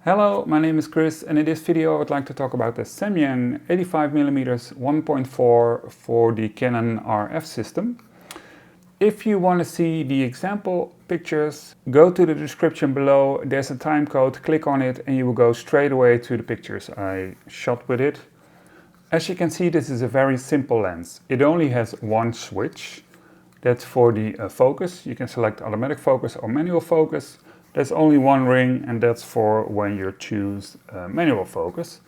Hello, my name is Chris, and in this video I would like to talk about the Samyang 85mm 1.4 for the Canon RF system. If you want to see the example pictures, go to the description below. There's a time code, click on it and you will go straight away to the pictures I shot with it. As you can see, this is a very simple lens. It only has one switch. That's for the focus. You can select automatic focus or manual focus. There's only one ring, and that's for when you choose manual focus.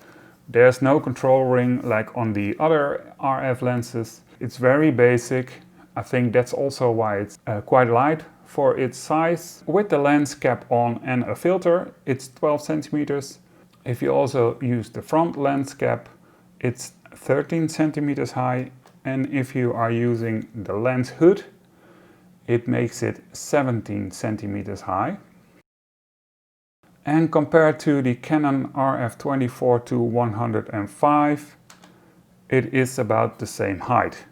There's no control ring like on the other RF lenses. It's very basic. I think that's also why it's quite light for its size. With the lens cap on and a filter, it's 12 centimeters. If you also use the front lens cap, it's 13 centimeters high. And if you are using the lens hood, it makes it 17 centimeters high. And compared to the Canon RF24 to 105, it is about the same height.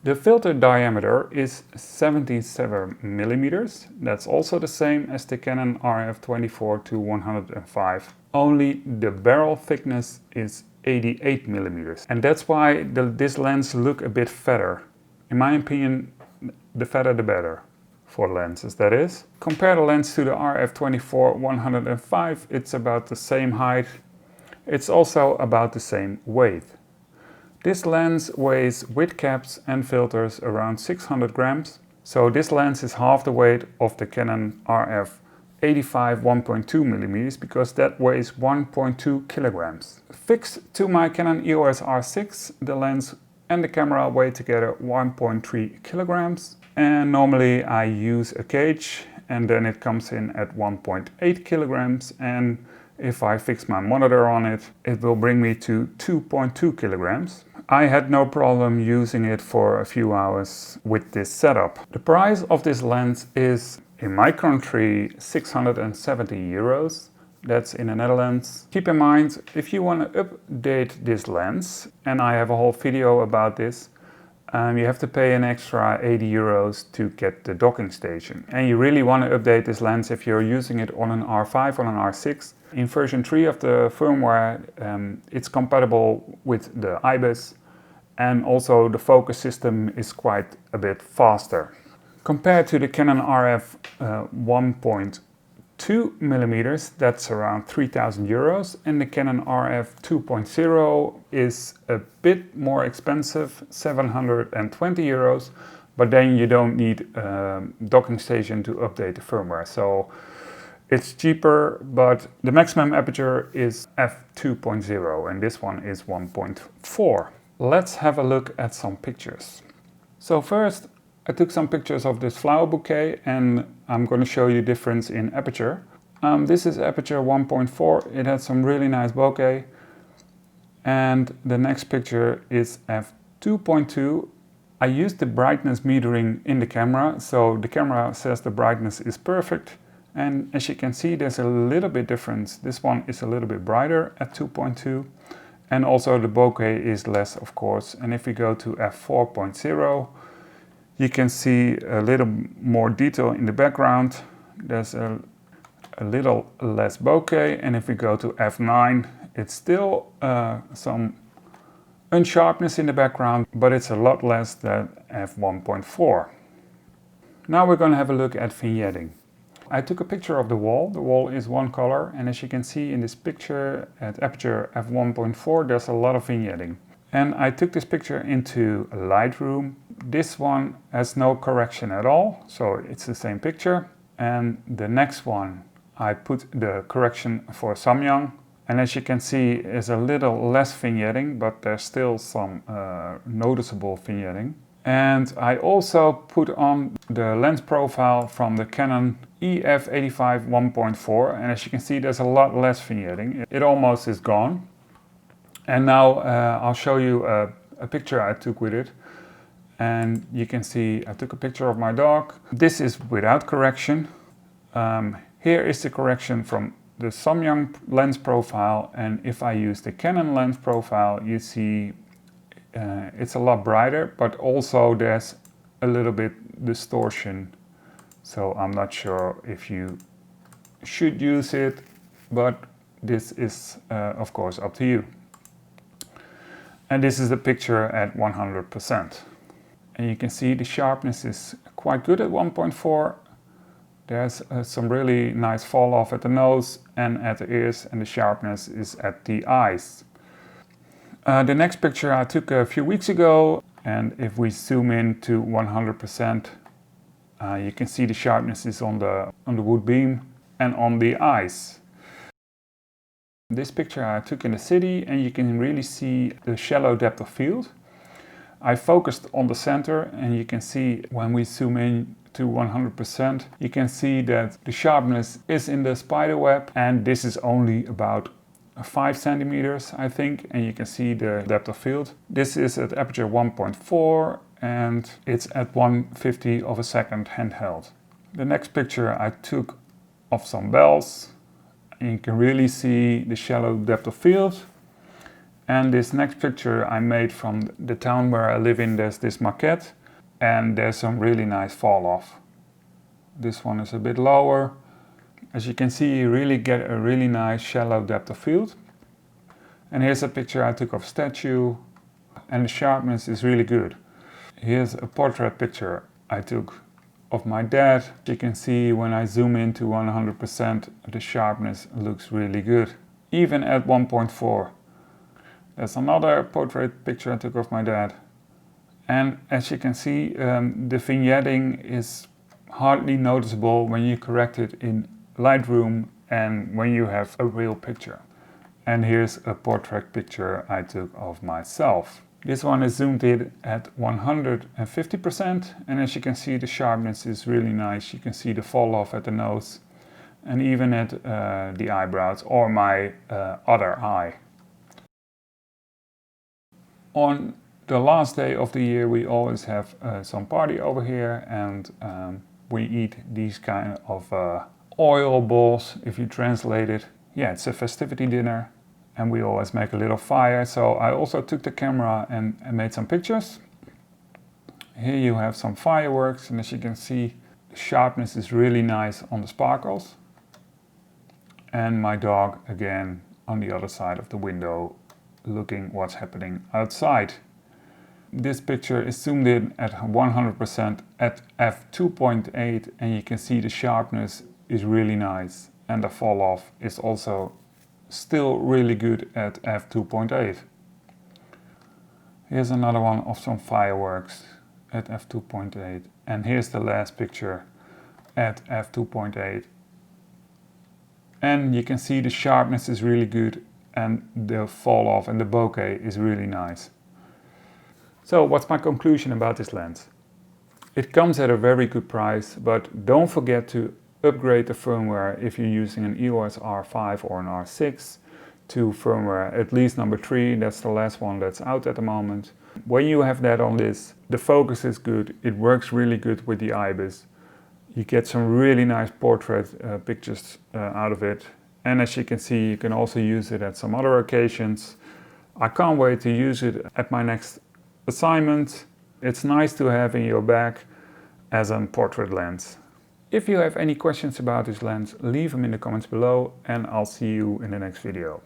The filter diameter is 77 millimeters. That's also the same as the Canon RF24 to 105. Only the barrel thickness is 88 millimeters. And that's why this lens looks a bit fatter. In my opinion, the fatter the better. For lenses, that is. Compare the lens to the RF24 105, it's about the same height. It's also about the same weight. This lens weighs with caps and filters around 600 grams. So this lens is half the weight of the Canon RF85 1.2mm because that weighs 1.2 kilograms. Fixed to my Canon EOS R6, the lens and the camera weigh together 1.3 kilograms. And normally I use a cage and then it comes in at 1.8 kilograms, and if I fix my monitor on it, it will bring me to 2.2 kilograms. I had no problem using it for a few hours with this setup. The price of this lens is, in my country, 670 euros. That's in the Netherlands. Keep in mind, if you want to update this lens, and I have a whole video about this, you have to pay an extra 80 euros to get the docking station. And you really want to update this lens if you're using it on an R5 or an R6. In version 3 of the firmware, it's compatible with the IBIS, and also the focus system is quite a bit faster. Compared to the Canon RF 1.2 millimeters, that's around 3,000 euros, and the Canon RF 2.0 is a bit more expensive, 720 euros, but then you don't need a docking station to update the firmware. So it's cheaper, but the maximum aperture is f2.0 and this one is 1.4. Let's have a look at some pictures. So first, I took some pictures of this flower bouquet and I'm going to show you the difference in aperture. This is aperture 1.4, it had some really nice bokeh. And the next picture is f2.2. I used the brightness metering in the camera, so the camera says the brightness is perfect. And as you can see, there's a little bit difference. This one is a little bit brighter at 2.2. And also the bokeh is less, of course. And if we go to f4.0, you can see a little more detail in the background. There's a little less bokeh, and if we go to f9, it's still some unsharpness in the background, but it's a lot less than f1.4. Now we're going to have a look at vignetting. I took a picture of the wall. The wall is one color, and as you can see in this picture at aperture f1.4, there's a lot of vignetting. And I took this picture into Lightroom. This one has no correction at all, so it's the same picture. And the next one, I put the correction for Samyang. And as you can see, is a little less vignetting, but there's still some noticeable vignetting. And I also put on the lens profile from the Canon RF85 1.4. And as you can see, there's a lot less vignetting. It almost is gone. And now I'll show you a picture I took with it. And you can see I took a picture of my dog. This is without correction. Here is the correction from the Samyang lens profile. And if I use the Canon lens profile, you see it's a lot brighter, but also there's a little bit distortion. So I'm not sure if you should use it, but this is of course up to you. And this is the picture at 100%. And you can see the sharpness is quite good at 1.4. There's some really nice fall off at the nose and at the ears, and the sharpness is at the eyes. The next picture I took a few weeks ago, and if we zoom in to 100%, you can see the sharpness is on the wood beam and on the eyes. This picture I took in the city, and you can really see the shallow depth of field. I focused on the center, and you can see when we zoom in to 100%, you can see that the sharpness is in the spider web, and this is only about 5 centimeters, I think, and you can see the depth of field. This is at aperture 1.4, and it's at 1/50 of a second handheld. The next picture I took of some bells, and you can really see the shallow depth of field. And this next picture I made from the town where I live in. There's this maquette, and there's some really nice fall off. This one is a bit lower. As you can see, you really get a really nice shallow depth of field. And here's a picture I took of a statue, and the sharpness is really good. Here's a portrait picture I took of my dad. You can see when I zoom into 100%, the sharpness looks really good, even at 1.4. There's another portrait picture I took of my dad. And as you can see, the vignetting is hardly noticeable when you correct it in Lightroom and when you have a real picture. And here's a portrait picture I took of myself. This one is zoomed in at 150%, and as you can see, the sharpness is really nice. You can see the fall off at the nose and even at the eyebrows or my other eye. On the last day of the year, we always have some party over here, and we eat these kind of oil balls, if you translate it. Yeah, it's a festivity dinner, and we always make a little fire. So I also took the camera and made some pictures. Here you have some fireworks, and as you can see, the sharpness is really nice on the sparkles. And my dog again on the other side of the window, looking what's happening outside. This picture is zoomed in at 100% at f2.8, and you can see the sharpness is really nice, and the fall off is also still really good at f2.8. Here's another one of some fireworks at f2.8, and here's the last picture at f2.8. And you can see the sharpness is really good, and the fall off and the bokeh is really nice. So what's my conclusion about this lens? It comes at a very good price, but don't forget to upgrade the firmware if you're using an EOS R5 or an R6 to firmware at least number 3. That's the last one that's out at the moment. When you have that on this, the focus is good. It works really good with the IBIS. You get some really nice portrait pictures out of it. And as you can see, you can also use it at some other occasions. I can't wait to use it at my next assignment. It's nice to have in your bag as a portrait lens. If you have any questions about this lens, leave them in the comments below, and I'll see you in the next video.